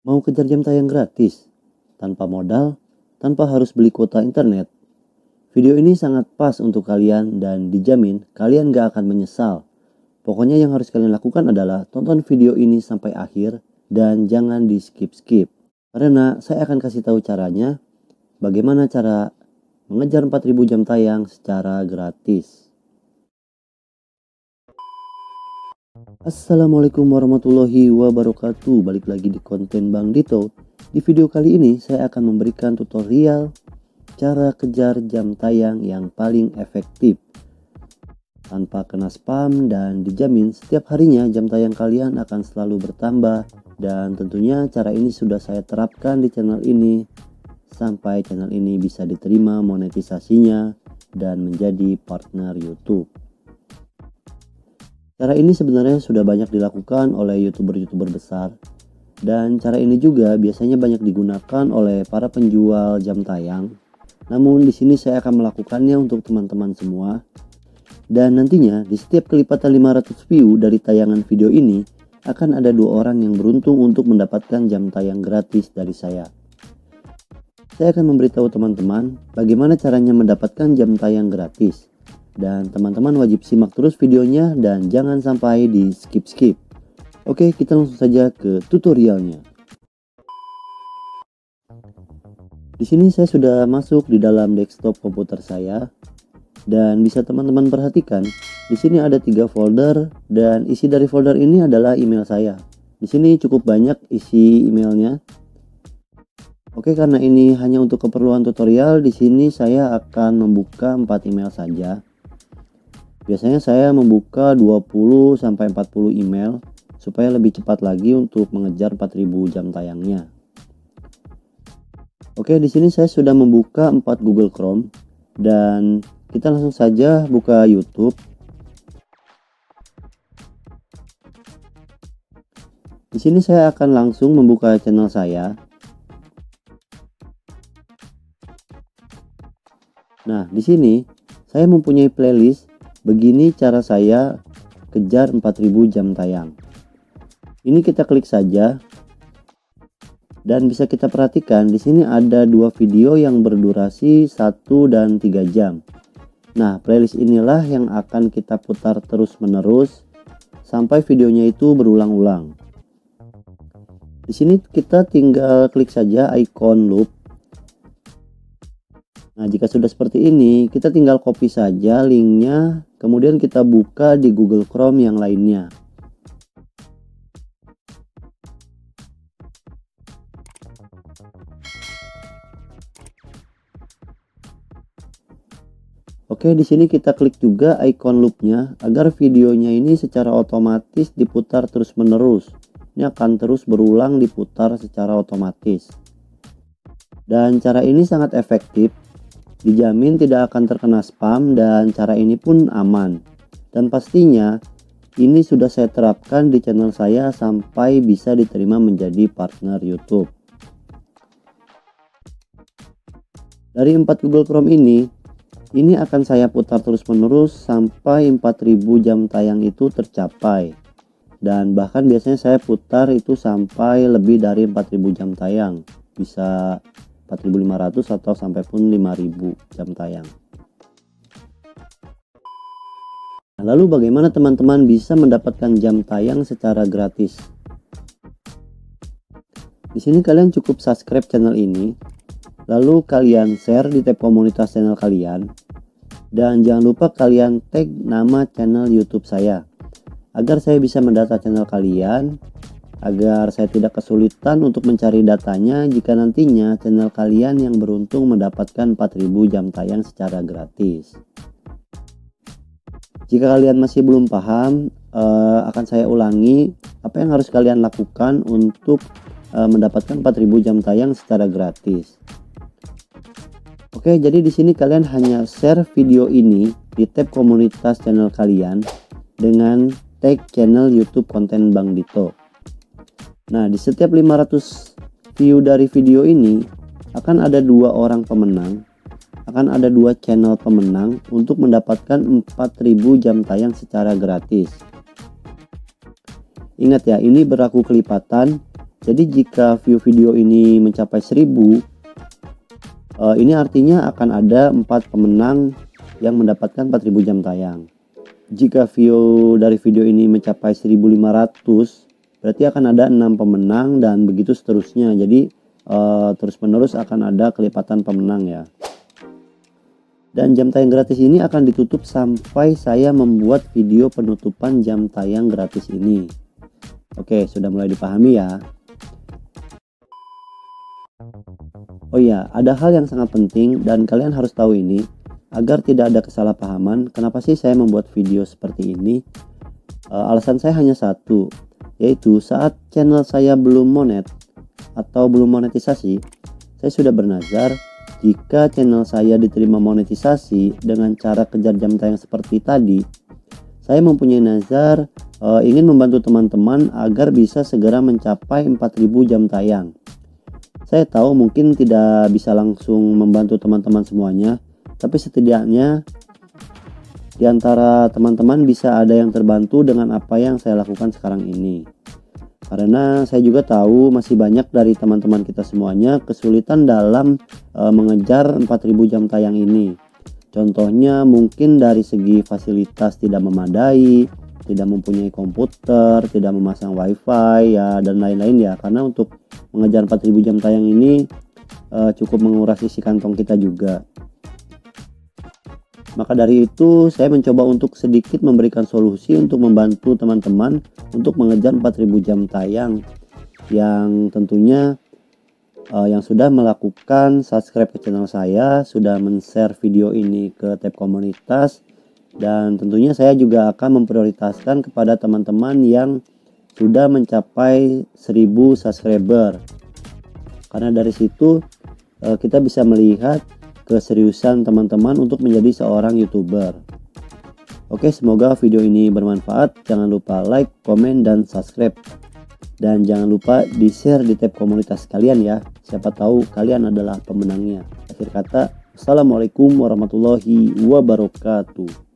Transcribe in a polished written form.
Mau kejar jam tayang gratis, tanpa modal, tanpa harus beli kuota internet? Video ini sangat pas untuk kalian dan dijamin kalian gak akan menyesal. Pokoknya yang harus kalian lakukan adalah tonton video ini sampai akhir dan jangan di skip-skip. Karena saya akan kasih tahu caranya, bagaimana cara mengejar 4000 jam tayang secara gratis. Assalamualaikum warahmatullahi wabarakatuh. Balik lagi di konten Bang Dito. Di video kali ini saya akan memberikan tutorial cara kejar jam tayang yang paling efektif tanpa kena spam, dan dijamin setiap harinya jam tayang kalian akan selalu bertambah. Dan tentunya cara ini sudah saya terapkan di channel ini sampai channel ini bisa diterima monetisasinya dan menjadi partner YouTube. Cara ini sebenarnya sudah banyak dilakukan oleh youtuber-youtuber besar, dan cara ini juga biasanya banyak digunakan oleh para penjual jam tayang. Namun di sini saya akan melakukannya untuk teman-teman semua. Dan nantinya di setiap kelipatan 500 view dari tayangan video ini akan ada 2 orang yang beruntung untuk mendapatkan jam tayang gratis dari saya. Saya akan memberitahu teman-teman bagaimana caranya mendapatkan jam tayang gratis. Dan teman-teman wajib simak terus videonya dan jangan sampai di skip-skip. Oke, kita langsung saja ke tutorialnya. Di sini saya sudah masuk di dalam desktop komputer saya, dan bisa teman-teman perhatikan di sini ada 3 folder, dan isi dari folder ini adalah email saya. Di sini cukup banyak isi emailnya. Oke, karena ini hanya untuk keperluan tutorial, di sini saya akan membuka 4 email saja. Biasanya saya membuka 20 sampai 40 email supaya lebih cepat lagi untuk mengejar 4000 jam tayangnya. Oke, di sini saya sudah membuka 4 Google Chrome, dan kita langsung saja buka YouTube. Di sini saya akan langsung membuka channel saya. Nah, di sini saya mempunyai playlist begini cara saya kejar 4000 jam tayang. Ini kita klik saja, dan bisa kita perhatikan di sini ada 2 video yang berdurasi 1 dan 3 jam. Nah, playlist inilah yang akan kita putar terus-menerus sampai videonya itu berulang-ulang. Di sini kita tinggal klik saja icon loop. Nah, jika sudah seperti ini, kita tinggal copy saja linknya, kemudian kita buka di Google Chrome yang lainnya. Oke, di sini kita klik juga icon loopnya agar videonya ini secara otomatis diputar terus-menerus. Ini akan terus berulang diputar secara otomatis. Dan cara ini sangat efektif. Dijamin tidak akan terkena spam, dan cara ini pun aman. Dan pastinya ini sudah saya terapkan di channel saya sampai bisa diterima menjadi partner YouTube. Dari 4 Google Chrome ini akan saya putar terus-menerus sampai 4000 jam tayang itu tercapai. Dan bahkan biasanya saya putar itu sampai lebih dari 4000 jam tayang. Bisa 4500 atau sampai pun 5000 jam tayang. Nah, lalu bagaimana teman-teman bisa mendapatkan jam tayang secara gratis? Di sini kalian cukup subscribe channel ini, lalu kalian share di tab komunitas channel kalian, dan jangan lupa kalian tag nama channel YouTube saya agar saya bisa mendata channel kalian, agar saya tidak kesulitan untuk mencari datanya jika nantinya channel kalian yang beruntung mendapatkan 4000 jam tayang secara gratis. Jika kalian masih belum paham, akan saya ulangi apa yang harus kalian lakukan untuk mendapatkan 4000 jam tayang secara gratis. Oke, jadi di sini kalian hanya share video ini di tab komunitas channel kalian dengan tag channel YouTube konten Bang Dito. Nah, di setiap 500 view dari video ini akan ada 2 orang pemenang, akan ada 2 channel pemenang untuk mendapatkan 4000 jam tayang secara gratis. Ingat ya, ini berlaku kelipatan. Jadi jika view video ini mencapai 1000, ini artinya akan ada 4 pemenang yang mendapatkan 4000 jam tayang. Jika view dari video ini mencapai 1500, berarti akan ada 6 pemenang dan begitu seterusnya. Jadi terus menerus akan ada kelipatan pemenang ya. Dan jam tayang gratis ini akan ditutup sampai saya membuat video penutupan jam tayang gratis ini. Oke, sudah mulai dipahami ya. Oh iya, ada hal yang sangat penting dan kalian harus tahu ini agar tidak ada kesalahpahaman. Kenapa sih saya membuat video seperti ini? Alasan saya hanya satu, yaitu saat channel saya belum monet atau belum monetisasi, saya sudah bernazar jika channel saya diterima monetisasi dengan cara kejar jam tayang seperti tadi. Saya mempunyai nazar ingin membantu teman-teman agar bisa segera mencapai 4000 jam tayang. Saya tahu mungkin tidak bisa langsung membantu teman-teman semuanya, tapi setidaknya di antara teman-teman bisa ada yang terbantu dengan apa yang saya lakukan sekarang ini. Karena saya juga tahu masih banyak dari teman-teman kita semuanya kesulitan dalam mengejar 4000 jam tayang ini. Contohnya mungkin dari segi fasilitas tidak memadai, tidak mempunyai komputer, tidak memasang wifi ya, dan lain-lain ya. Karena untuk mengejar 4000 jam tayang ini cukup menguras isi kantong kita juga. Maka dari itu saya mencoba untuk sedikit memberikan solusi untuk membantu teman-teman untuk mengejar 4000 jam tayang, yang tentunya yang sudah melakukan subscribe ke channel saya, sudah men-share video ini ke tab komunitas, dan tentunya saya juga akan memprioritaskan kepada teman-teman yang sudah mencapai 1000 subscriber. Karena dari situ kita bisa melihat keseriusan teman-teman untuk menjadi seorang YouTuber. Oke, semoga video ini bermanfaat. Jangan lupa like, komen, dan subscribe. Dan jangan lupa di-share di tab komunitas kalian ya. Siapa tahu kalian adalah pemenangnya. Akhir kata, Assalamualaikum warahmatullahi wabarakatuh.